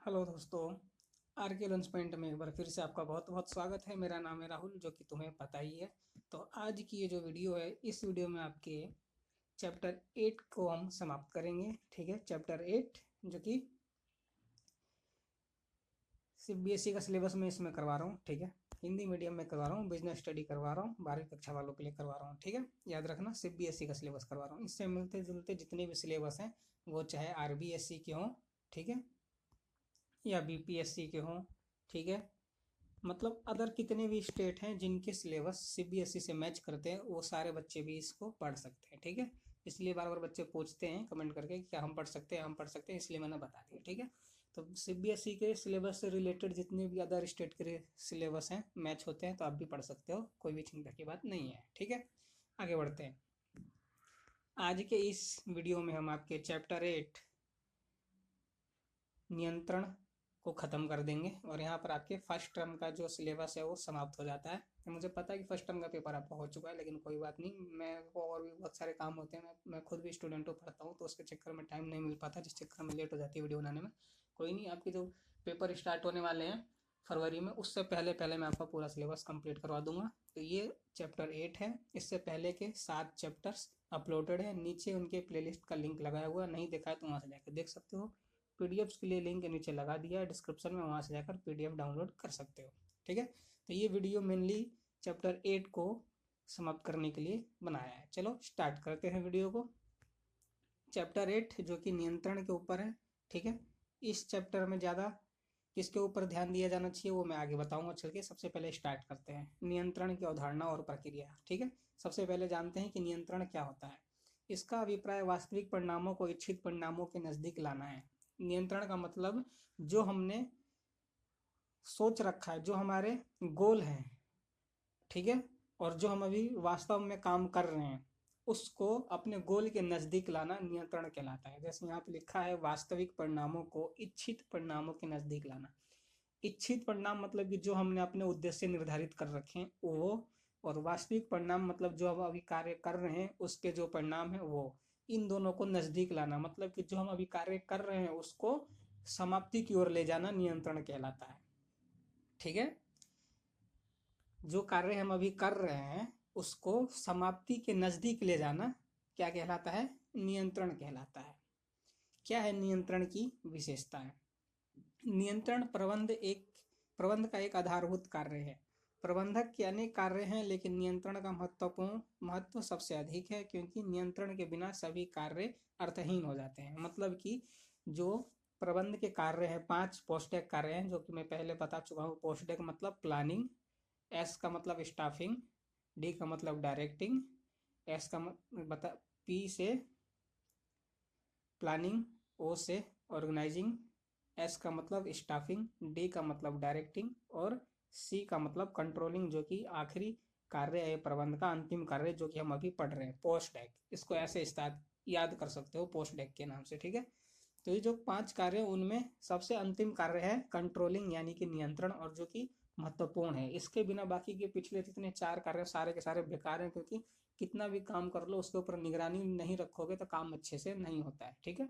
Hello दोस्तों। Are के lunch point में एक बार फिर से आपका बहुत बहुत स्वागत है। मेरा नाम है राहुल, जो कि तुम्हें पता ही है। तो आज की ये जो वीडियो है, इस वीडियो में आपके चैप्टर 8 को हम समाप्त करेंगे। ठीक है, चैप्टर 8 जो कि सीबीएसई का सिलेबस में इसमें करवा रहा हूँ। ठीक है, हिंदी मीडियम में करवा रहा हूँ, बिजनेस स्टडी करवा रहा हूँ, 12वीं कक्षा वालों के लिए करवा रहा हूँ। ठीक है, याद रखना सीबीएसई का सिलेबस करवा रहा हूँ। इससे मिलते जुलते जितने भी सिलेबस हैं, वो चाहे आरबीएसई के हों, ठीक है, या बीपीएससी के हों, ठीक है, मतलब अदर कितने भी स्टेट हैं जिनके सिलेबस सीबीएसई से मैच करते हैं, वो सारे बच्चे भी इसको पढ़ सकते हैं। ठीक है, इसलिए बार बार बच्चे पूछते हैं कमेंट करके कि क्या हम पढ़ सकते हैं, हम पढ़ सकते हैं, इसलिए मैंने बता दिया। ठीक है, तो सीबीएसई के सिलेबस से रिलेटेड जितने भी अदर स्टेट के सिलेबस हैं मैच होते हैं, तो आप भी पढ़ सकते हो, कोई भी चिंता की बात नहीं है। ठीक है, आगे बढ़ते हैं। आज के इस वीडियो में हम आपके चैप्टर 8 नियंत्रण को ख़त्म कर देंगे, और यहाँ पर आपके फर्स्ट टर्म का जो सिलेबस है वो समाप्त हो जाता है। तो मुझे पता है कि फर्स्ट टर्म का पेपर आपका हो चुका है, लेकिन कोई बात नहीं, मैं को और भी बहुत सारे काम होते हैं। मैं खुद भी स्टूडेंट को पढ़ता हूँ, तो उसके चक्कर में टाइम नहीं मिल पाता, जिस चक्कर में लेट हो जाती है वीडियो बनाने में। कोई नहीं, आपके जो पेपर स्टार्ट होने वाले हैं फरवरी में, उससे पहले पहले मैं आपका पूरा सिलेबस कंप्लीट करवा दूंगा। तो ये चैप्टर 8 है। इससे पहले के 7 चैप्टर्स अपलोडेड है, नीचे उनके प्लेलिस्ट का लिंक लगाया हुआ है, नहीं देखा है तो वहाँ से जाकर देख सकते हो। पीडीएफ के लिए लिंक नीचे लगा दिया है डिस्क्रिप्शन में, वहाँ से जाकर पीडीएफ डाउनलोड कर सकते हो। ठीक है, तो ये वीडियो मेनली चैप्टर 8 को समाप्त करने के लिए बनाया है। चलो स्टार्ट करते हैं वीडियो को। चैप्टर 8 जो कि नियंत्रण के ऊपर है। ठीक है, इस चैप्टर में ज़्यादा किसके ऊपर ध्यान दिया जाना चाहिए वो मैं आगे बताऊंगा। चल के सबसे पहले स्टार्ट करते हैं नियंत्रण की अवधारणा और प्रक्रिया। ठीक है, सबसे पहले जानते हैं कि नियंत्रण क्या होता है। इसका अभिप्राय वास्तविक परिणामों को इच्छित परिणामों के नज़दीक लाना है। नियंत्रण का मतलब जो हमने सोच रखा है, जो हमारे गोल हैं, ठीक है, और जो हम अभी वास्तव में काम कर रहे हैं, उसको अपने गोल के नज़दीक लाना नियंत्रण कहलाता है। जैसे यहाँ पे लिखा है, वास्तविक परिणामों को इच्छित परिणामों के नज़दीक लाना। इच्छित परिणाम मतलब कि जो हमने अपने उद्देश्य निर्धारित कर रखे हैं वो, और वास्तविक परिणाम मतलब जो हम अभी कार्य कर रहे हैं उसके जो परिणाम है वो। इन दोनों को नज़दीक लाना मतलब कि जो हम अभी कार्य कर रहे हैं उसको समाप्ति की ओर ले जाना नियंत्रण कहलाता है। ठीक है, जो कार्य हम अभी कर रहे हैं उसको समाप्ति के नज़दीक ले जाना क्या कहलाता है? नियंत्रण कहलाता है। क्या है नियंत्रण की विशेषता है? नियंत्रण प्रबंध का एक आधारभूत कार्य है। प्रबंधक के अनेक कार्य हैं, लेकिन नियंत्रण का महत्व सबसे अधिक है, क्योंकि नियंत्रण के बिना सभी कार्य अर्थहीन हो जाते हैं। मतलब कि जो प्रबंध के कार्य हैं, 5 पोस्टेक कार्य हैं, जो कि मैं पहले बता चुका हूँ। पोस्टेक मतलब प्लानिंग, एस का मतलब स्टाफिंग, डी का मतलब डायरेक्टिंग, एस का बता पी से प्लानिंग, ओ से ऑर्गेनाइजिंग, एस का मतलब स्टाफिंग, डी का मतलब डायरेक्टिंग, और सी का मतलब कंट्रोलिंग, जो कि आखिरी कार्य है प्रबंध का, अंतिम कार्य जो कि हम अभी पढ़ रहे हैं, पोस्ट डेक। इसको ऐसे याद कर सकते हो पोस्ट डेक के नाम से। ठीक है, तो ये जो 5 कार्य हैं उनमें सबसे अंतिम कार्य है कंट्रोलिंग, यानी कि नियंत्रण, और जो कि महत्वपूर्ण है। इसके बिना बाकी के पिछले जितने 4 कार्य सारे के सारे बेकार हैं, क्योंकि कितना भी काम कर लो उसके ऊपर निगरानी नहीं रखोगे तो काम अच्छे से नहीं होता है। ठीक है,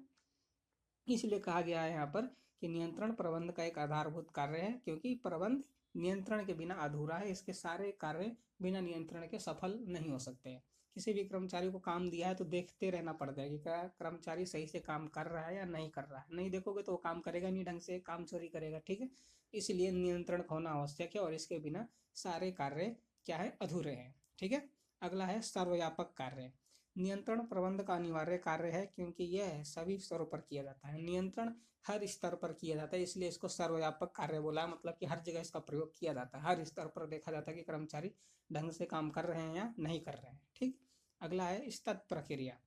इसलिए कहा गया है यहाँ पर कि नियंत्रण प्रबंध का एक आधारभूत कार्य है, क्योंकि प्रबंध नियंत्रण के बिना अधूरा है। इसके सारे कार्य बिना नियंत्रण के सफल नहीं हो सकते हैं। किसी भी कर्मचारी को काम दिया है तो देखते रहना पड़ता है कि क्या कर्मचारी सही से काम कर रहा है या नहीं कर रहा है। नहीं देखोगे तो वो काम करेगा नहीं ढंग से, काम चोरी करेगा। ठीक है, इसलिए नियंत्रण होना आवश्यक है, और इसके बिना सारे कार्य क्या है? अधूरे हैं। ठीक है, अगला है सर्वव्यापक कार्य। नियंत्रण प्रबंध का अनिवार्य कार्य है, क्योंकि यह सभी स्तरों पर किया जाता है। नियंत्रण हर स्तर पर किया जाता है, इसलिए इसको सर्वव्यापक कार्य बोला है। मतलब कि हर जगह इसका प्रयोग किया जाता है, हर स्तर पर देखा जाता है कि कर्मचारी ढंग से काम कर रहे हैं या नहीं कर रहे हैं। ठीक, अगला है स्तत प्रक्रिया।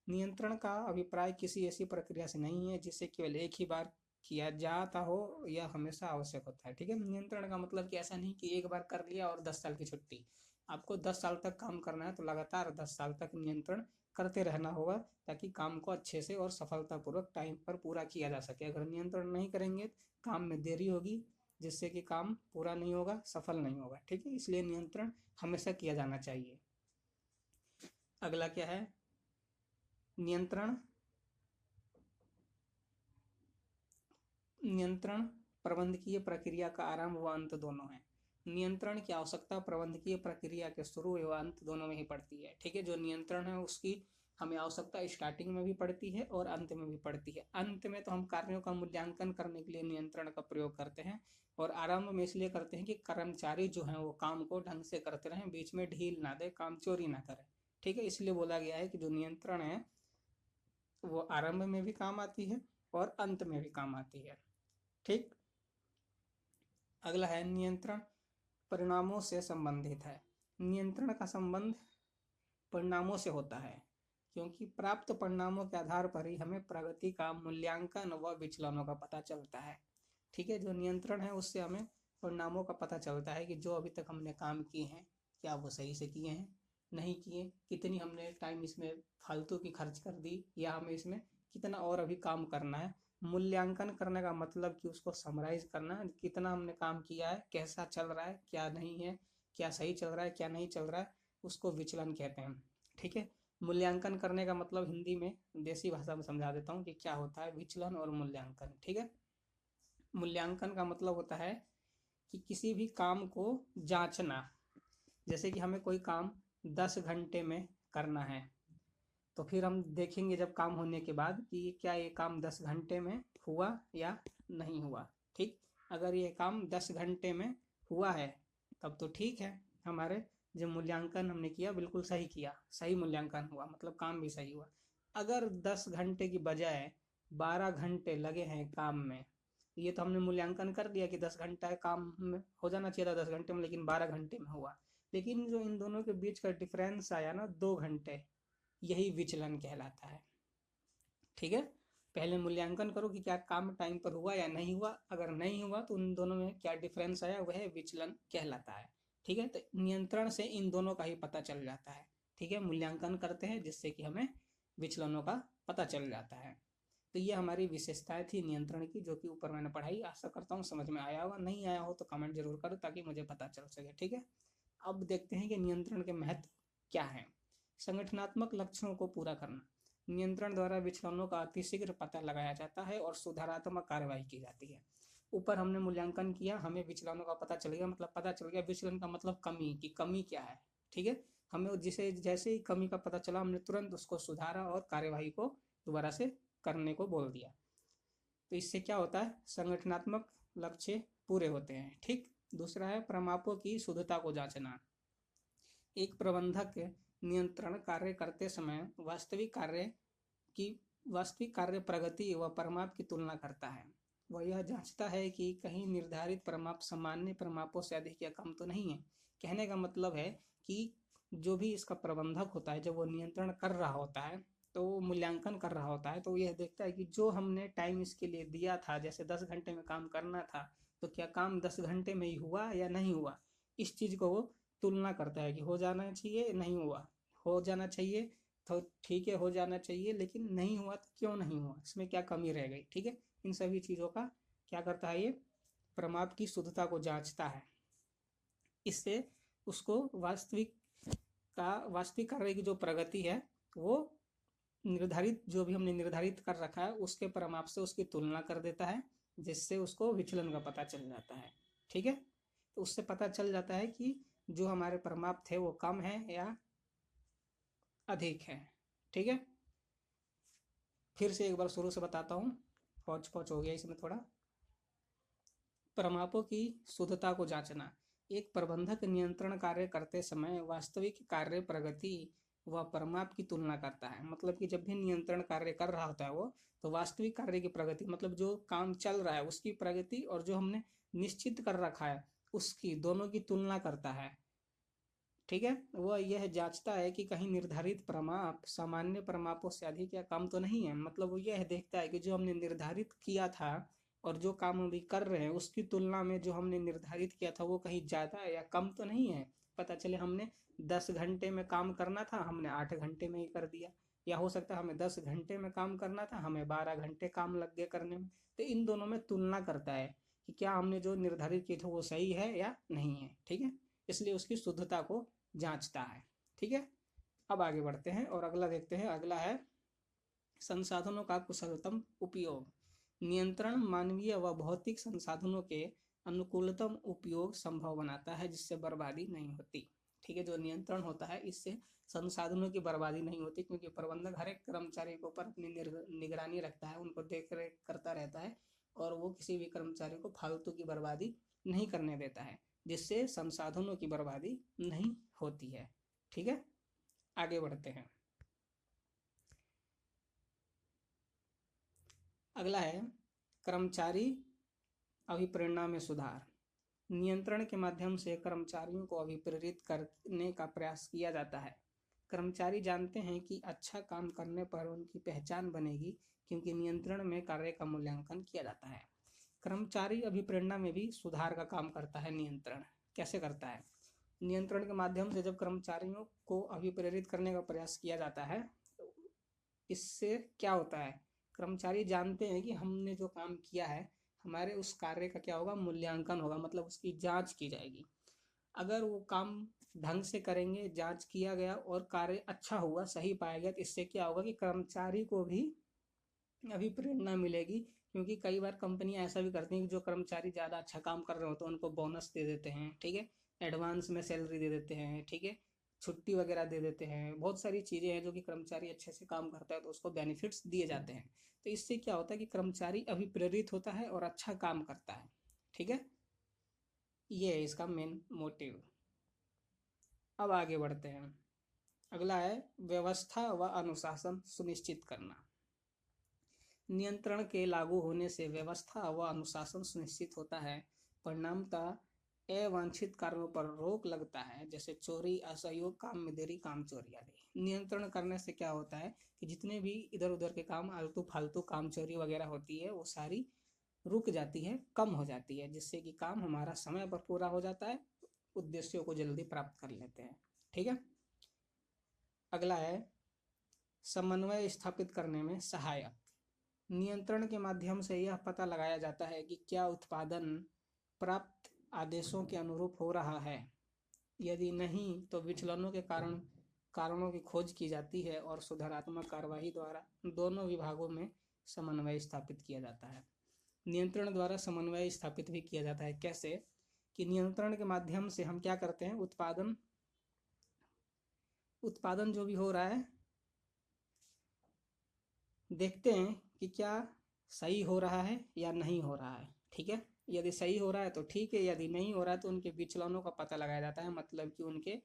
नियंत्रण का अभिप्राय किसी ऐसी प्रक्रिया से नहीं है जिसे केवल एक ही बार किया जाता हो, यह हमेशा आवश्यक होता है। ठीक है, नियंत्रण का मतलब कि ऐसा नहीं कि एक बार कर लिया और 10 साल की छुट्टी। आपको 10 साल तक काम करना है तो लगातार 10 साल तक नियंत्रण करते रहना होगा, ताकि काम को अच्छे से और सफलतापूर्वक टाइम पर पूरा किया जा सके। अगर नियंत्रण नहीं करेंगे काम में देरी होगी, जिससे कि काम पूरा नहीं होगा, सफल नहीं होगा। ठीक है, इसलिए नियंत्रण हमेशा किया जाना चाहिए। अगला क्या है? नियंत्रण नियंत्रण प्रबंधकीय प्रक्रिया का आरंभ व अंत दोनों है। नियंत्रण की आवश्यकता प्रबंधकीय प्रक्रिया के शुरू एवं अंत दोनों में ही पड़ती है। ठीक है, जो नियंत्रण है उसकी हमें आवश्यकता स्टार्टिंग में भी पड़ती है और अंत में भी पड़ती है। अंत में तो हम कार्यों का मूल्यांकन करने के लिए नियंत्रण का प्रयोग करते हैं, और आरंभ में इसलिए करते हैं कि कर्मचारी जो है वो काम को ढंग से करते रहें, बीच में ढील ना दे, काम चोरी ना करें। ठीक है, इसलिए बोला गया है कि जो नियंत्रण है वो आरंभ में भी काम आती है और अंत में भी काम आती है। ठीक, अगला है नियंत्रण परिणामों से संबंधित है। नियंत्रण का संबंध परिणामों से होता है, क्योंकि प्राप्त परिणामों के आधार पर ही हमें प्रगति का मूल्यांकन व विचलनों का पता चलता है। ठीक है, जो नियंत्रण है उससे हमें परिणामों का पता चलता है कि जो अभी तक हमने काम किए हैं क्या वो सही से किए हैं, नहीं किए, कितनी हमने टाइम इसमें फालतू की खर्च कर दी, या हमें इसमें कितना और अभी काम करना है। मूल्यांकन करने का मतलब कि उसको समराइज करना, कितना हमने काम किया है, कैसा चल रहा है, क्या नहीं है, क्या सही चल रहा है, क्या नहीं चल रहा है, उसको विचलन कहते हैं। ठीक है, मूल्यांकन करने का मतलब हिंदी में देसी भाषा में समझा देता हूँ कि क्या होता है विचलन और मूल्यांकन। ठीक है, मूल्यांकन का मतलब होता है कि किसी भी काम को जांचना। जैसे कि हमें कोई काम 10 घंटे में करना है, तो फिर हम देखेंगे जब काम होने के बाद कि क्या ये काम 10 घंटे में हुआ या नहीं हुआ। ठीक, अगर ये काम 10 घंटे में हुआ है तब तो ठीक है, हमारे जो मूल्यांकन हमने किया बिल्कुल सही किया, सही मूल्यांकन हुआ, मतलब काम भी सही हुआ। अगर 10 घंटे की बजाय 12 घंटे लगे हैं काम में, ये तो हमने मूल्यांकन कर दिया कि 10 घंटा काम में हो जाना चाहिए था 10 घंटे में, लेकिन 12 घंटे में हुआ। लेकिन जो इन दोनों के बीच का डिफरेंस आया ना 2 घंटे, यही विचलन कहलाता है। ठीक है, पहले मूल्यांकन करो कि क्या काम टाइम पर हुआ या नहीं हुआ, अगर नहीं हुआ तो उन दोनों में क्या डिफरेंस आया वह विचलन कहलाता है। ठीक है, तो नियंत्रण से इन दोनों का ही पता चल जाता है। ठीक है, मूल्यांकन करते हैं जिससे कि हमें विचलनों का पता चल जाता है। तो ये हमारी विशेषताएं थी नियंत्रण की, जो कि ऊपर मैंने पढ़ाई। आशा करता हूँ समझ में आया होगा, नहीं आया हो तो कमेंट जरूर करो ताकि मुझे पता चल सके। ठीक है, अब देखते हैं कि नियंत्रण के महत्व क्या है। संगठनात्मक लक्ष्यों को पूरा करना। नियंत्रण द्वारा विचलनों का अतिशीघ्र पता लगाया जाता है और सुधारात्मक कार्यवाही की जाती है। ऊपर हमने मूल्यांकन किया, हमें विचलनों का पता चल गया, मतलब पता चल गया विचलन का मतलब कमी, की कमी क्या है। ठीक है, हमें जिसे जैसे ही कमी का पता चला हमने तुरंत उसको सुधारा और कार्यवाही को दोबारा से करने को बोल दिया। तो इससे क्या होता है, संगठनात्मक लक्ष्य पूरे होते हैं। ठीक, दूसरा है प्रमापों की शुद्धता को जांचना। एक प्रबंधक नियंत्रण कार्य करते समय वास्तविक कार्य प्रगति व परिमाप की तुलना करता है। वह यह जांचता है कि कहीं निर्धारित परिमाप सामान्य परिमापों से अधिक या कम तो नहीं है। कहने का मतलब है कि जो भी इसका प्रबंधक होता है, जब वो नियंत्रण कर रहा होता है तो वो मूल्यांकन कर रहा होता है, तो यह देखता है कि जो हमने टाइम इसके लिए दिया था, जैसे 10 घंटे में काम करना था, तो क्या काम 10 घंटे में ही हुआ या नहीं हुआ। इस चीज को वो तुलना करता है कि हो जाना चाहिए, नहीं हुआ, हो जाना चाहिए तो ठीक है, हो जाना चाहिए, लेकिन नहीं हुआ तो क्यों नहीं हुआ, इसमें क्या कमी रह गई। ठीक है, इन सभी चीज़ों का क्या करता है ये, प्रमाप की शुद्धता को जांचता है। इससे उसको वास्तविक कार्य की जो प्रगति है वो निर्धारित, जो भी हमने निर्धारित कर रखा है उसके परिमाप से उसकी तुलना कर देता है, जिससे उसको विचलन का पता चल जाता है। ठीक है, तो उससे पता चल जाता है कि जो हमारे परिमाप थे वो कम है या अधिक है। ठीक है, फिर से एक बार शुरू से बताता हूँ, पहुँच पहुँच हो गया इसमें थोड़ा। परिमापों की शुद्धता को जांचना। एक प्रबंधक नियंत्रण कार्य करते समय वास्तविक कार्य प्रगति व परिमाप की तुलना करता है। मतलब कि जब भी नियंत्रण कार्य कर रहा होता है वो, तो वास्तविक कार्य की प्रगति, मतलब जो काम चल रहा है उसकी प्रगति और जो हमने निश्चित कर रखा है उसकी, दोनों की तुलना करता है। ठीक है, वह यह जांचता है कि कहीं निर्धारित प्रमाप सामान्य प्रमापों से अधिक या कम तो नहीं है। मतलब वो यह देखता है कि जो हमने निर्धारित किया था और जो काम अभी कर रहे हैं उसकी तुलना में जो हमने निर्धारित किया था वो कहीं ज़्यादा या कम तो नहीं है। पता चले हमने 10 घंटे में काम करना था, हमने 8 घंटे में ही कर दिया, या हो सकता है हमें 10 घंटे में काम करना था, हमें 12 घंटे काम लग गए करने में। तो इन दोनों में तुलना करता है कि क्या हमने जो निर्धारित किए थे वो सही है या नहीं है। ठीक है, इसलिए उसकी शुद्धता को जांचता है। ठीक है, अब आगे बढ़ते हैं और अगला देखते हैं। अगला है संसाधनों का कुशलतम उपयोग। नियंत्रण मानवीय व भौतिक संसाधनों के अनुकूलतम उपयोग संभव बनाता है, जिससे बर्बादी नहीं होती। ठीक है, जो नियंत्रण होता है इससे संसाधनों की बर्बादी नहीं होती, क्योंकि प्रबंधक हर एक कर्मचारी के ऊपर अपनी निगरानी रखता है, उनको देख रेख करता रहता है, और वो किसी भी कर्मचारी को फालतू की बर्बादी नहीं करने देता है, जिससे संसाधनों की बर्बादी नहीं होती है। ठीक है, आगे बढ़ते हैं। अगला है कर्मचारी अभिप्रेरणा में सुधार। नियंत्रण के माध्यम से कर्मचारियों को अभिप्रेरित करने का प्रयास किया जाता है। कर्मचारी जानते हैं कि अच्छा काम करने पर उनकी पहचान बनेगी, क्योंकि नियंत्रण में कार्य का मूल्यांकन किया जाता है। कर्मचारी अभिप्रेरणा में भी सुधार का काम करता है नियंत्रण। कैसे करता है? नियंत्रण के माध्यम से जब कर्मचारियों को अभिप्रेरित करने का प्रयास किया जाता है, इससे क्या होता है, कर्मचारी जानते हैं कि हमने जो काम किया है, हमारे उस कार्य का क्या होगा, मूल्यांकन होगा, मतलब उसकी जांच की जाएगी। अगर वो काम ढंग से करेंगे, जांच किया गया और कार्य अच्छा हुआ, सही पाया गया, तो इससे क्या होगा कि कर्मचारी को भी अभी प्रेरणा मिलेगी। क्योंकि कई बार कंपनियां ऐसा भी करती हैं कि जो कर्मचारी ज़्यादा अच्छा काम कर रहे हो तो उनको बोनस दे देते हैं, ठीक है, एडवांस में सैलरी दे देते हैं, ठीक है, छुट्टी वगैरह दे देते हैं। बहुत सारी चीज़ें हैं जो कि कर्मचारी अच्छे से काम करता है तो उसको बेनिफिट्स दिए जाते हैं। तो इससे क्या होता है कि कर्मचारी अभी प्रेरित होता है और अच्छा काम करता है। ठीक है, ये है इसका मेन मोटिव। अब आगे बढ़ते हैं। अगला है व्यवस्था व अनुशासन सुनिश्चित करना। नियंत्रण के लागू होने से व्यवस्था व अनुशासन सुनिश्चित होता है। परिणामतः अवांछित कार्यों पर रोक लगता है, जैसे चोरी, असहयोग, काम में देरी, काम चोरी आदि। नियंत्रण करने से क्या होता है कि जितने भी इधर उधर के काम, आलतू फालतू काम, चोरी वगैरह होती है, वो सारी रुक जाती है, कम हो जाती है, जिससे कि काम हमारा समय पर पूरा हो जाता है, उद्देश्यों को जल्दी प्राप्त कर लेते हैं। ठीक है, अगला है समन्वय स्थापित करने में सहायक। नियंत्रण के माध्यम से यह पता लगाया जाता है कि क्या उत्पादन प्राप्त आदेशों के अनुरूप हो रहा है। यदि नहीं तो विचलनों के कारणों की खोज की जाती है और सुधारात्मक कार्यवाही द्वारा दोनों विभागों में समन्वय स्थापित किया जाता है। नियंत्रण द्वारा समन्वय स्थापित भी किया जाता है। कैसे? कि नियंत्रण के माध्यम से हम क्या करते हैं, उत्पादन जो भी हो रहा है देखते हैं कि क्या सही हो रहा है या नहीं हो रहा है। ठीक है, यदि सही हो रहा है तो ठीक है, यदि नहीं हो रहा है तो उनके विचलनों का पता लगाया जाता है, मतलब कि उनके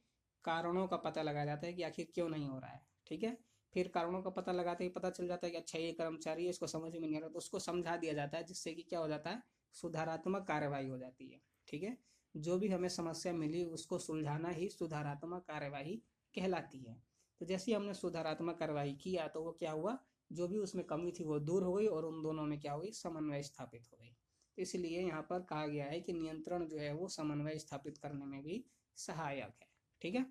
कारणों का पता लगाया जाता है कि आखिर क्यों नहीं हो रहा है। ठीक है, फिर कारणों का पता लगाते ही पता चल जाता है कि अच्छा ये कर्मचारी है, इसको समझ में नहीं आ रहा, तो उसको समझा दिया जाता है, जिससे कि क्या हो जाता है, सुधारात्मक कार्यवाही हो जाती है। ठीक है, जो भी हमें समस्या मिली उसको सुलझाना ही सुधारात्मक कार्यवाही कहलाती है। तो जैसे ही हमने सुधारात्मक कार्यवाही किया तो वो क्या हुआ, जो भी उसमें कमी थी वो दूर हो गई और उन दोनों में क्या हुई, समन्वय स्थापित हो गई। इसलिए यहाँ पर कहा गया है कि नियंत्रण जो है वो समन्वय स्थापित करने में भी सहायक है। ठीक है,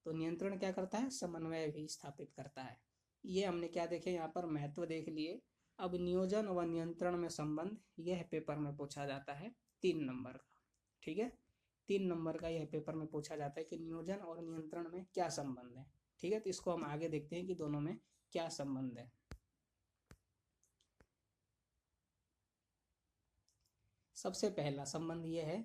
तो नियंत्रण क्या करता है, समन्वय भी स्थापित करता है। ये हमने क्या देखे, यहाँ पर महत्व देख लिए। अब नियोजन व नियंत्रण में संबंध, यह पेपर में पूछा जाता है 3 नंबर का। ठीक है, 3 नंबर का यह पेपर में पूछा जाता है कि नियोजन और नियंत्रण में क्या संबंध है। ठीक है, तो इसको हम आगे देखते हैं कि दोनों में क्या संबंध है। सबसे पहला संबंध यह है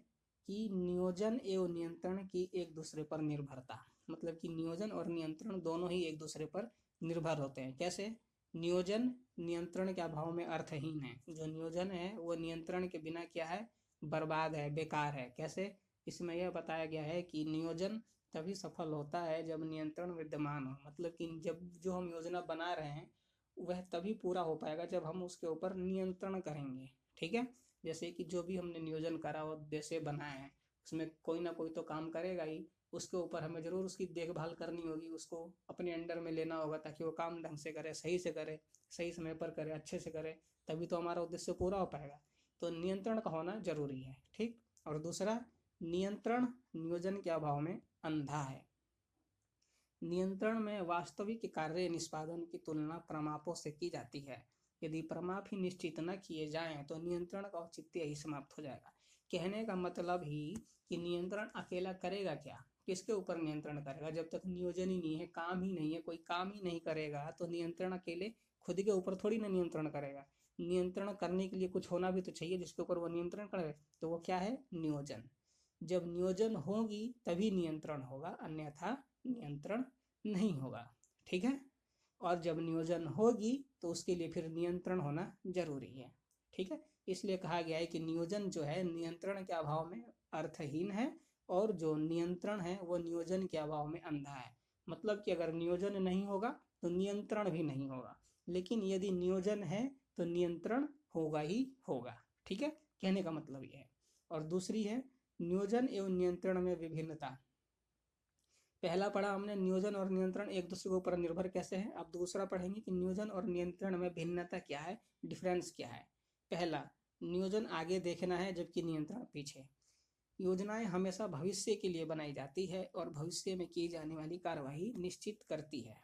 कि नियोजन एवं नियंत्रण की एक दूसरे पर निर्भरता, मतलब कि नियोजन और नियंत्रण दोनों ही एक दूसरे पर निर्भर होते हैं। कैसे? नियोजन नियंत्रण के अभाव में अर्थहीन है। जो नियोजन है वो नियंत्रण के बिना क्या है, बर्बाद है, बेकार है। कैसे? इसमें यह बताया गया है कि नियोजन तभी सफल होता है जब नियंत्रण विद्यमान हो, मतलब कि जब जो हम योजना बना रहे हैं वह तभी पूरा हो पाएगा जब हम उसके ऊपर नियंत्रण करेंगे। ठीक है, जैसे कि जो भी हमने नियोजन करा और उद्देश्य बनाए हैं उसमें कोई ना कोई तो काम करेगा ही, उसके ऊपर हमें जरूर उसकी देखभाल करनी होगी, उसको अपने अंडर में लेना होगा ताकि वो काम ढंग से करे, सही से करे, सही समय पर करे, अच्छे से करे, तभी तो हमारा उद्देश्य पूरा हो पाएगा। तो नियंत्रण का होना जरूरी है। ठीक, और दूसरा, नियंत्रण नियोजन के अभाव में अंधा है। नियंत्रण में वास्तविक कार्य निष्पादन की तुलना प्रमापों से की जाती है। यदि प्रमाप ही निश्चित न किए जाएं तो नियंत्रण का औचित्य ही समाप्त हो जाएगा। कहने का मतलब ही कि नियंत्रण अकेला करेगा क्या, किसके ऊपर नियंत्रण करेगा, जब तक नियोजन ही नहीं है, काम ही नहीं है, कोई काम ही नहीं करेगा तो नियंत्रण अकेले खुद के ऊपर थोड़ी ना नियंत्रण करेगा। नियंत्रण करने के लिए कुछ होना भी तो चाहिए जिसके ऊपर वो नियंत्रण करे, तो वो क्या है? नियोजन। जब नियोजन होगी तभी नियंत्रण होगा, अन्यथा नियंत्रण नहीं होगा। ठीक है। और जब नियोजन होगी तो उसके लिए फिर नियंत्रण होना जरूरी है। ठीक है। इसलिए कहा गया है कि नियोजन जो है नियंत्रण के अभाव में अर्थहीन है, और जो नियंत्रण है वो नियोजन के अभाव में अंधा है। मतलब कि अगर नियोजन नहीं होगा तो नियंत्रण भी नहीं होगा, लेकिन यदि नियोजन है तो नियंत्रण होगा ही होगा। ठीक है। कहने का मतलब ये है। और दूसरी है नियोजन एवं नियंत्रण में विभिन्नता। पहला पढ़ा हमने नियोजन और नियंत्रण एक दूसरे के ऊपर निर्भर कैसे है। अब दूसरा पढ़ेंगे कि नियोजन और नियंत्रण में भिन्नता क्या है, डिफरेंस क्या है। पहला, नियोजन आगे देखना है जबकि नियंत्रण पीछे। योजनाएं हमेशा भविष्य के लिए बनाई जाती है और भविष्य में की जाने वाली कार्यवाही निश्चित करती है।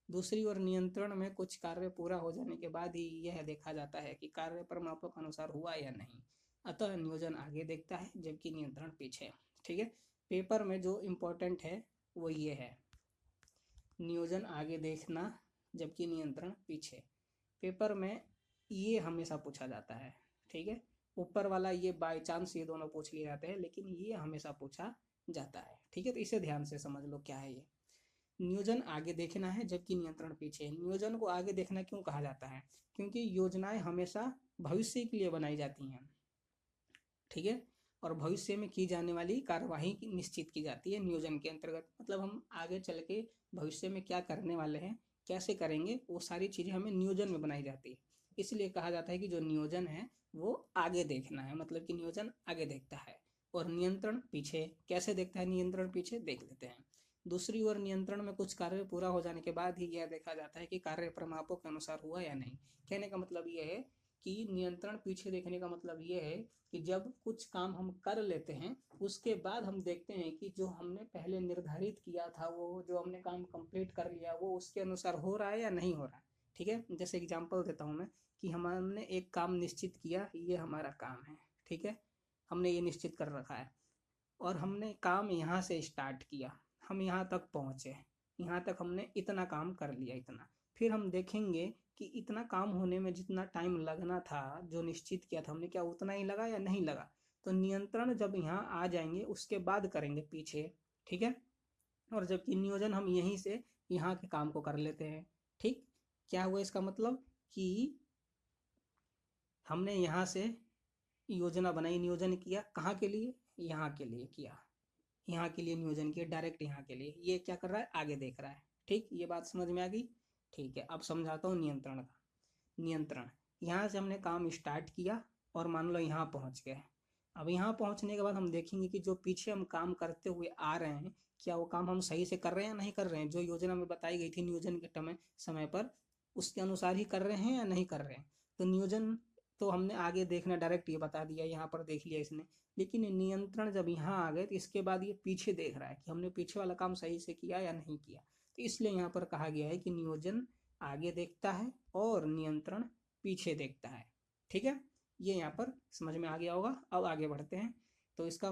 दूसरी ओर नियंत्रण में कुछ कार्य पूरा हो जाने के बाद ही यह देखा जाता है कि कार्य परिमापक अनुसार हुआ या नहीं। अतः नियोजन आगे देखता है जबकि नियंत्रण पीछे। ठीक है। पेपर में जो इम्पोर्टेंट है वो ये है, नियोजन आगे देखना जबकि नियंत्रण पीछे। पेपर में ये हमेशा पूछा जाता है। ठीक है। ऊपर वाला ये बाय चांस ये दोनों पूछ लिए जाते हैं, लेकिन ये हमेशा पूछा जाता है। ठीक है। तो इसे ध्यान से समझ लो क्या है ये। नियोजन आगे देखना है जबकि नियंत्रण पीछे। नियोजन को आगे देखना क्यों कहा जाता है? क्योंकि योजनाएं हमेशा भविष्य के लिए बनाई जाती हैं। ठीक है। और भविष्य में की जाने वाली कार्यवाही निश्चित की जाती है नियोजन के अंतर्गत। मतलब हम आगे चल के भविष्य में क्या करने वाले हैं, कैसे करेंगे, वो सारी चीजें हमें नियोजन में बनाई जाती है। इसलिए कहा जाता है कि जो नियोजन है वो आगे देखना है, मतलब कि नियोजन आगे देखता है और नियंत्रण पीछे। कैसे देखता है नियंत्रण पीछे, देख लेते हैं। दूसरी ओर नियंत्रण में कुछ कार्य पूरा हो जाने के बाद ही यह देखा जाता है कि कार्य परिमापों के अनुसार हुआ या नहीं। कहने का मतलब यह है कि नियंत्रण पीछे देखने का मतलब यह है कि जब कुछ काम हम कर लेते हैं उसके बाद हम देखते हैं कि जो हमने पहले निर्धारित किया था, वो जो हमने काम कंप्लीट कर लिया वो उसके अनुसार हो रहा है या नहीं हो रहा है। ठीक है। जैसे एग्जांपल देता हूँ मैं कि हमने एक काम निश्चित किया, ये हमारा काम है। ठीक है। हमने ये निश्चित कर रखा है और हमने काम यहाँ से स्टार्ट किया, हम यहाँ तक पहुँचे, यहाँ तक हमने इतना काम कर लिया, इतना। फिर हम देखेंगे कि इतना काम होने में जितना टाइम लगना था, जो निश्चित किया था हमने, क्या उतना ही लगा या नहीं लगा। तो नियंत्रण जब यहाँ आ जाएंगे उसके बाद करेंगे पीछे। ठीक है। और जबकि नियोजन हम यहीं से यहाँ के काम को कर लेते हैं। ठीक। क्या हुआ इसका मतलब कि हमने यहाँ से योजना बनाई, नियोजन किया, कहाँ के लिए? यहाँ के लिए किया, यहाँ के लिए नियोजन किया, डायरेक्ट यहाँ के लिए। ये क्या कर रहा है? आगे देख रहा है। ठीक। ये बात समझ में आ गई? ठीक है। अब समझाता हूँ नियंत्रण का। नियंत्रण, यहाँ से हमने काम स्टार्ट किया और मान लो यहाँ पहुँच गए। अब यहाँ पहुँचने के बाद हम देखेंगे कि जो पीछे हम काम करते हुए आ रहे हैं, क्या वो काम हम सही से कर रहे हैं या नहीं कर रहे हैं। जो योजना में बताई गई थी नियोजन के समय पर, उसके अनुसार ही कर रहे हैं या नहीं कर रहे हैं। तो नियोजन तो हमने आगे देखना डायरेक्ट ये बता दिया, यहाँ पर देख लिया इसने। लेकिन नियंत्रण जब यहाँ आ गए तो इसके बाद ये पीछे देख रहा है कि हमने पीछे वाला काम सही से किया या नहीं किया। तो इसलिए यहाँ पर कहा गया है कि नियोजन आगे देखता है और नियंत्रण पीछे देखता है। ठीक है। ये यहाँ पर समझ में आ गया होगा। अब आगे बढ़ते हैं। तो इसका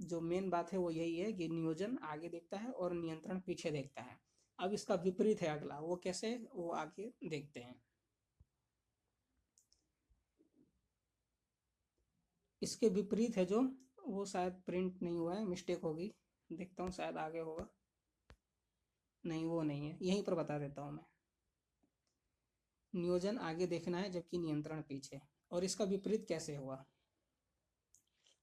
जो मेन बात है वो यही है कि नियोजन आगे देखता है और नियंत्रण पीछे देखता है। अब इसका विपरीत है अगला, वो कैसे, वो आगे देखते हैं। इसके विपरीत है जो, वो शायद प्रिंट नहीं हुआ है, मिस्टेक होगी, देखता हूँ शायद आगे होगा। नहीं, वो नहीं है, यहीं पर बता देता हूँ मैं। नियोजन आगे देखना है जबकि नियंत्रण पीछे। और इसका विपरीत कैसे हुआ?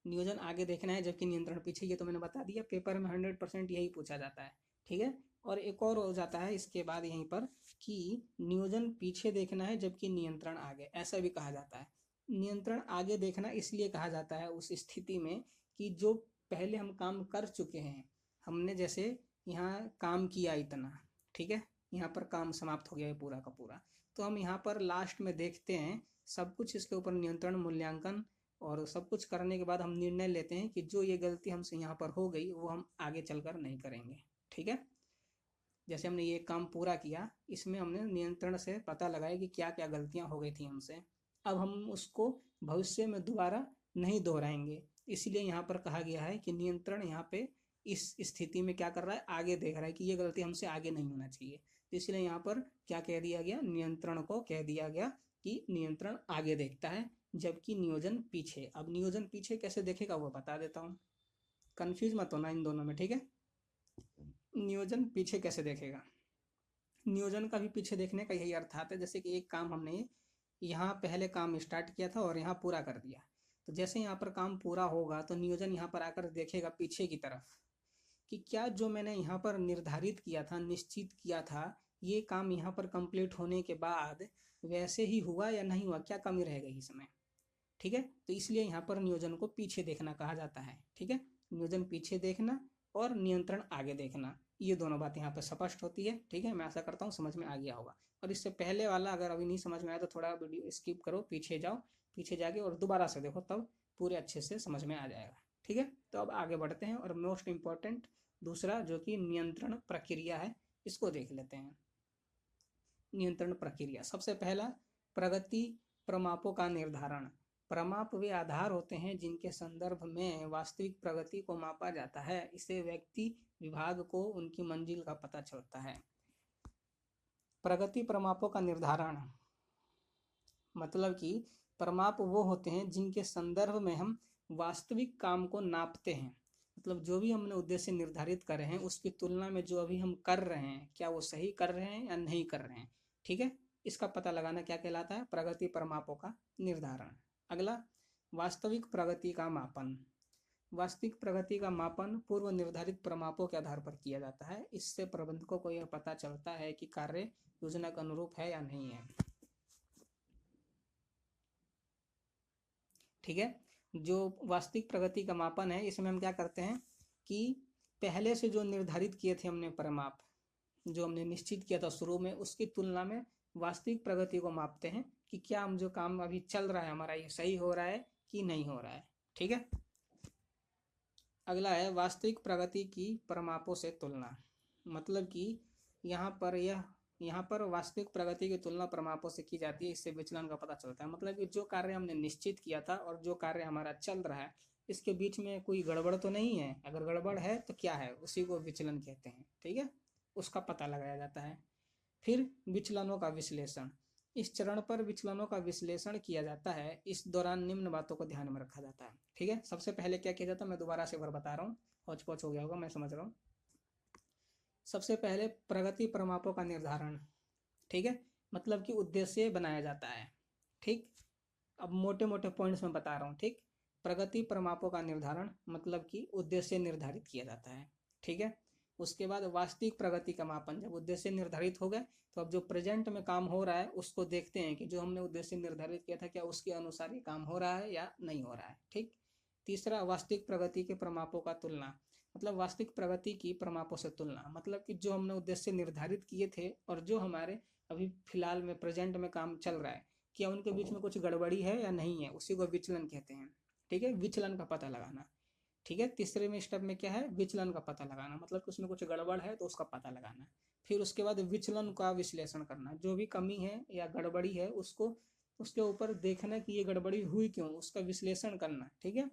नियोजन आगे देखना है जबकि नियंत्रण पीछे, ये तो मैंने बता दिया। पेपर में 100% यही पूछा जाता है। ठीक है। और एक और हो जाता है इसके बाद यहीं पर कि नियोजन पीछे देखना है जबकि नियंत्रण आगे, ऐसा भी कहा जाता है। नियंत्रण आगे देखना इसलिए कहा जाता है उस स्थिति में कि जो पहले हम काम कर चुके हैं, हमने जैसे यहाँ काम किया इतना, ठीक है, यहाँ पर काम समाप्त हो गया है पूरा का पूरा, तो हम यहाँ पर लास्ट में देखते हैं सब कुछ इसके ऊपर नियंत्रण मूल्यांकन और सब कुछ करने के बाद हम निर्णय लेते हैं कि जो ये गलती हमसे यहाँ पर हो गई वो हम आगे चलकर नहीं करेंगे। ठीक है। जैसे हमने ये काम पूरा किया, इसमें हमने नियंत्रण से पता लगाया कि क्या क्या गलतियां हो गई थी हमसे। अब हम उसको भविष्य में दोबारा नहीं दोहराएंगे। इसलिए यहाँ पर कहा गया है कि नियंत्रण यहाँ पे इस स्थिति में क्या कर रहा है, आगे देख रहा है कि ये गलती हमसे आगे नहीं होना चाहिए। तो इसलिए यहाँ पर क्या कह दिया गया, नियंत्रण को कह दिया गया कि नियंत्रण आगे देखता है जबकि नियोजन पीछे। अब नियोजन पीछे कैसे देखेगा वो बता देता हूँ, कंफ्यूज मत होना इन दोनों में, ठीक है। नियोजन पीछे कैसे देखेगा, नियोजन का भी पीछे देखने का यही अर्थ आता है, जैसे कि एक काम हमने यहाँ पहले काम स्टार्ट किया था और यहाँ पूरा कर दिया, तो जैसे यहाँ पर काम पूरा होगा तो नियोजन यहाँ पर आकर देखेगा पीछे की तरफ कि क्या जो मैंने यहाँ पर निर्धारित किया था, निश्चित किया था, ये काम यहाँ पर कंप्लीट होने के बाद वैसे ही हुआ या नहीं हुआ, क्या कमी रह गई इसमें, ठीक है। तो इसलिए यहाँ पर नियोजन को पीछे देखना कहा जाता है, ठीक है। नियोजन पीछे देखना और नियंत्रण आगे देखना, ये दोनों बात यहाँ पर स्पष्ट होती है, ठीक है। मैं आशा करता हूँ समझ में आ गया होगा। और इससे पहले वाला अगर अभी नहीं समझ में आया तो थोड़ा वीडियो स्किप करो, पीछे जाओ, पीछे जाके और दोबारा से देखो, तब पूरे अच्छे से समझ में आ जाएगा, ठीक है। तो अब आगे बढ़ते हैं और मोस्ट इम्पॉर्टेंट दूसरा जो कि नियंत्रण प्रक्रिया है, इसको देख लेते हैं। नियंत्रण प्रक्रिया, सबसे पहला प्रगति प्रमापों का निर्धारण। प्रमाप वे आधार होते हैं जिनके संदर्भ में वास्तविक प्रगति को मापा जाता है, इससे व्यक्ति विभाग को उनकी मंजिल का पता चलता है। प्रगति प्रमापों का निर्धारण मतलब कि प्रमाप वो होते हैं जिनके संदर्भ में हम वास्तविक काम को नापते हैं, मतलब जो भी हमने उद्देश्य निर्धारित करे हैं उसकी तुलना में जो अभी हम कर रहे हैं क्या वो सही कर रहे हैं या नहीं कर रहे हैं, ठीक है। इसका पता लगाना क्या कहलाता है, प्रगति प्रमापों का निर्धारण। अगला, वास्तविक प्रगति का मापन। वास्तविक प्रगति का मापन पूर्व निर्धारित प्रमापों के आधार पर किया जाता है, इससे प्रबंधकों को यह पता चलता है कि कार्य योजना के अनुरूप है या नहीं है, ठीक है। जो वास्तविक प्रगति का मापन है इसमें हम क्या करते हैं कि पहले से जो निर्धारित किए थे हमने प्रमाप, जो हमने निश्चित किया था शुरू में, उसकी तुलना में वास्तविक प्रगति को मापते हैं कि क्या हम जो काम अभी चल रहा है हमारा ये सही हो रहा है कि नहीं हो रहा है, ठीक है। अगला है वास्तविक प्रगति की प्रमापों से तुलना, मतलब कि यहाँ पर वास्तविक प्रगति की तुलना प्रमापों से की जाती है, इससे विचलन का पता चलता है। मतलब कि जो कार्य हमने निश्चित किया था और जो कार्य हमारा चल रहा है इसके बीच में कोई गड़बड़ तो नहीं है, अगर गड़बड़ है तो क्या है, उसी को विचलन कहते हैं, ठीक है। उसका पता लगाया जाता है। फिर विचलनों का विश्लेषण, इस चरण पर विचलनों का विश्लेषण किया जाता है, इस दौरान निम्न बातों को ध्यान में रखा जाता है, ठीक है। सबसे पहले क्या किया जाता है, मैं दोबारा से एक बार बता रहा हूँ, हौच पौच हो गया होगा, मैं समझ रहा हूँ। सबसे पहले प्रगति प्रमापों का निर्धारण, ठीक है, मतलब कि उद्देश्य बनाया जाता है, ठीक। अब मोटे मोटे पॉइंट्स में बता रहा हूँ, ठीक। प्रगति प्रमापों का निर्धारण मतलब कि उद्देश्य निर्धारित किया जाता है, ठीक है। उसके बाद वास्तविक प्रगति का मापन, जब उद्देश्य निर्धारित हो गए तो अब जो प्रेजेंट में काम हो रहा है उसको देखते हैं कि जो हमने उद्देश्य निर्धारित किया था क्या उसके अनुसार ये काम हो रहा है या नहीं हो रहा है, ठीक। तीसरा, वास्तविक प्रगति के प्रमापों का तुलना, मतलब वास्तविक प्रगति की प्रमापों से तुलना, मतलब कि जो हमने उद्देश्य निर्धारित किए थे और जो हमारे अभी फिलहाल में प्रेजेंट में काम चल रहा है क्या उनके बीच में कुछ गड़बड़ी है या नहीं है, उसी को विचलन कहते हैं, ठीक है। विचलन का पता लगाना, ठीक है। तीसरे में स्टेप में क्या है, विचलन का पता लगाना, मतलब कि उसमें कुछ गड़बड़ है तो उसका पता लगाना। फिर उसके बाद विचलन का विश्लेषण करना, जो भी कमी है या गड़बड़ी है उसको उसके ऊपर देखना कि ये गड़बड़ी हुई क्यों, उसका विश्लेषण करना, ठीक है।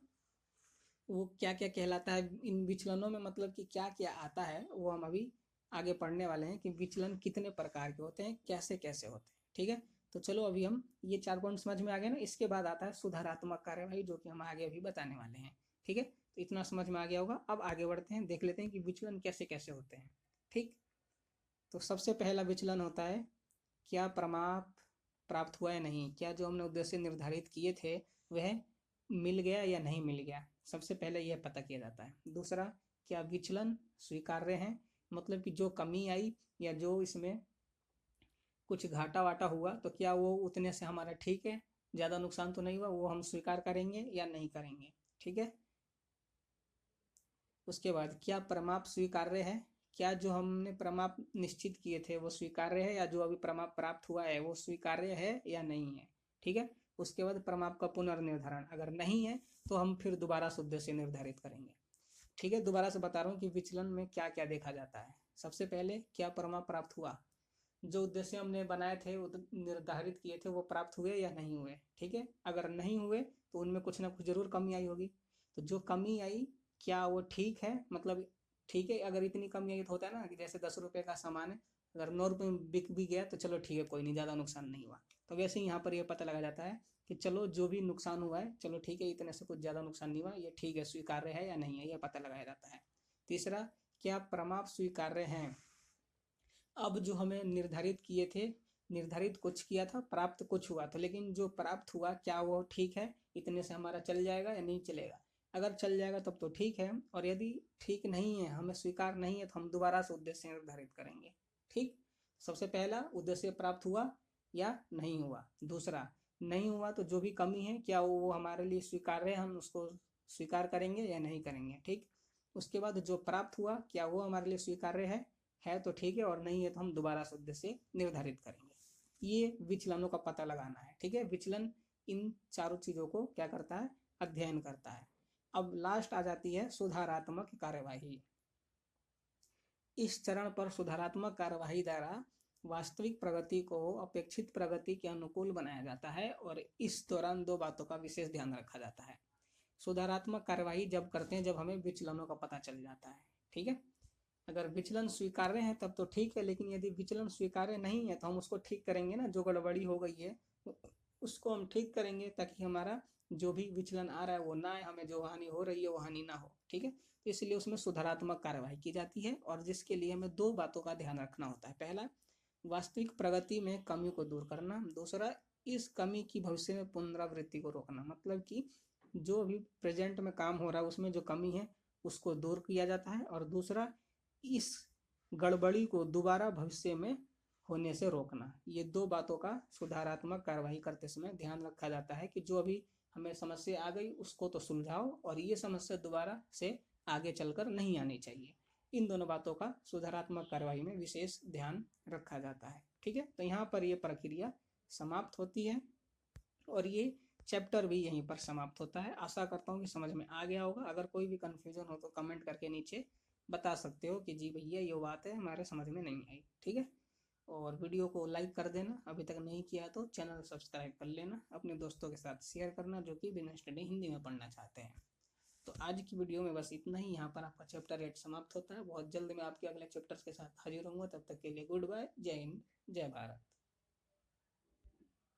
वो क्या क्या कहलाता है इन विचलनों में, मतलब कि क्या क्या आता है वो हम अभी आगे पढ़ने वाले हैं कि विचलन कितने प्रकार के होते हैं, कैसे कैसे होते हैं, ठीक है। तो चलो अभी हम ये 4 पॉइंट समझ में आ गए ना, इसके बाद आता है सुधारात्मक कार्यवाही जो कि हम आगे अभी बताने वाले हैं, ठीक है। तो इतना समझ में आ गया होगा, अब आगे बढ़ते हैं, देख लेते हैं कि विचलन कैसे कैसे होते हैं, ठीक। तो सबसे पहला विचलन होता है क्या प्रमाप प्राप्त हुआ या नहीं, क्या जो हमने उद्देश्य निर्धारित किए थे वह मिल गया या नहीं मिल गया, सबसे पहले यह पता किया जाता है। दूसरा, क्या विचलन स्वीकार्य है, मतलब कि जो कमी आई या जो इसमें कुछ घाटा वाटा हुआ तो क्या वो उतने से हमारा ठीक है, ज़्यादा नुकसान तो नहीं हुआ, वो हम स्वीकार करेंगे या नहीं करेंगे, ठीक है। उसके बाद क्या प्रमाप स्वीकार्य है, क्या जो हमने प्रमाप निश्चित किए थे वो स्वीकार्य है या जो अभी प्रमाप प्राप्त हुआ है वो स्वीकार्य है या नहीं है, ठीक है। उसके बाद प्रमाप का पुनर्निर्धारण, अगर नहीं है तो हम फिर दोबारा से उद्देश्य निर्धारित करेंगे, ठीक है। दोबारा से बता रहा हूँ कि विचलन में क्या क्या देखा जाता है। सबसे पहले क्या प्रमाप प्राप्त हुआ, जो उद्देश्य हमने बनाए थे निर्धारित किए थे वो प्राप्त हुए या नहीं हुए, ठीक है। अगर नहीं हुए तो उनमें कुछ ना कुछ जरूर कमी आई होगी, तो जो कमी आई क्या वो ठीक है, मतलब ठीक है, अगर इतनी कमी आई तो होता है ना कि जैसे 10 रुपए का सामान है अगर 9 रुपये में बिक भी गया तो चलो ठीक है, कोई नहीं, ज़्यादा नुकसान नहीं हुआ। तो वैसे ही यहाँ पर ये पता लगा जाता है कि चलो जो भी नुकसान हुआ है, चलो ठीक है, इतने से कुछ ज़्यादा नुकसान नहीं हुआ, ये ठीक है, स्वीकार्य है या नहीं है, यह पता लगाया जाता है। तीसरा, क्या प्रमाप स्वीकार्य हैं। अब जो हमें निर्धारित किए थे, निर्धारित कुछ किया था, प्राप्त कुछ हुआ था, लेकिन जो प्राप्त हुआ क्या वो ठीक है, इतने से हमारा चल जाएगा या नहीं चलेगा। अगर चल जाएगा तब तो ठीक है, और यदि ठीक नहीं है, हमें स्वीकार नहीं है, तो हम दोबारा से उद्देश्य निर्धारित करेंगे। ठीक, सबसे पहला उद्देश्य प्राप्त हुआ या नहीं हुआ। दूसरा, नहीं हुआ तो जो भी कमी है क्या वो हमारे लिए स्वीकार्य है, हम उसको स्वीकार करेंगे या नहीं करेंगे। ठीक, उसके बाद जो प्राप्त हुआ क्या वो हमारे लिए स्वीकार्य है तो ठीक है, और नहीं है तो हम दोबारा से उद्देश्य निर्धारित करेंगे। ये विचलनों का पता लगाना है। ठीक है, विचलन इन चारों चीजों को क्या करता है, अध्ययन करता है। अब लास्ट आ जाती है सुधारात्मक कार्यवाही। इस चरण पर सुधारात्मक कार्यवाही द्वारा वास्तविक प्रगति को अपेक्षित प्रगति के अनुकूल बनाया जाता है, और इस दौरान दो बातों का विशेष ध्यान रखा जाता है। सुधारात्मक कार्यवाही जब करते हैं जब हमें विचलनों का पता चल जाता है। ठीक है, अगर विचलन स्वीकार्य है तब तो ठीक है, लेकिन यदि विचलन स्वीकार्य नहीं है तो हम उसको ठीक करेंगे ना, जो गड़बड़ी हो गई है उसको हम ठीक करेंगे, ताकि हमारा जो भी विचलन आ रहा है वो ना आए, हमें जो हानि हो रही है वो हानि ना हो। ठीक है, तो इसलिए उसमें सुधारात्मक कार्यवाही की जाती है, और जिसके लिए हमें दो बातों का ध्यान रखना होता है। पहला, वास्तविक प्रगति में कमी को दूर करना। दूसरा, इस कमी की भविष्य में पुनरावृत्ति को रोकना। मतलब कि जो भी प्रेजेंट में काम हो रहा है उसमें जो कमी है उसको दूर किया जाता है, और दूसरा, इस गड़बड़ी को दोबारा भविष्य में होने से रोकना। ये दो बातों का सुधारात्मक कार्रवाई करते समय ध्यान रखा जाता है कि जो अभी हमें समस्या आ गई उसको तो सुलझाओ, और ये समस्या दोबारा से आगे चलकर नहीं आनी चाहिए। इन दोनों बातों का सुधारात्मक कार्रवाई में विशेष ध्यान रखा जाता है। ठीक है, तो यहाँ पर ये प्रक्रिया समाप्त होती है, और ये चैप्टर भी यहीं पर समाप्त होता है। आशा करता हूँ कि समझ में आ गया होगा। अगर कोई भी कन्फ्यूजन हो तो कमेंट करके नीचे बता सकते हो कि जी भैया ये बात है हमारे समझ में नहीं आई। ठीक है, और वीडियो को लाइक कर देना, अभी तक नहीं किया तो चैनल सब्सक्राइब कर लेना, अपने दोस्तों के साथ शेयर करना जो कि बिजनेस स्टडी हिंदी में पढ़ना चाहते हैं। तो आज की वीडियो में बस इतना ही। यहाँ पर आपका चैप्टर 8 समाप्त होता है। बहुत जल्द मैं आपके अगले चैप्टर्स के साथ हाजिर होऊंगा, तब तक के लिए गुड बाय, जय हिंद, जय भारत।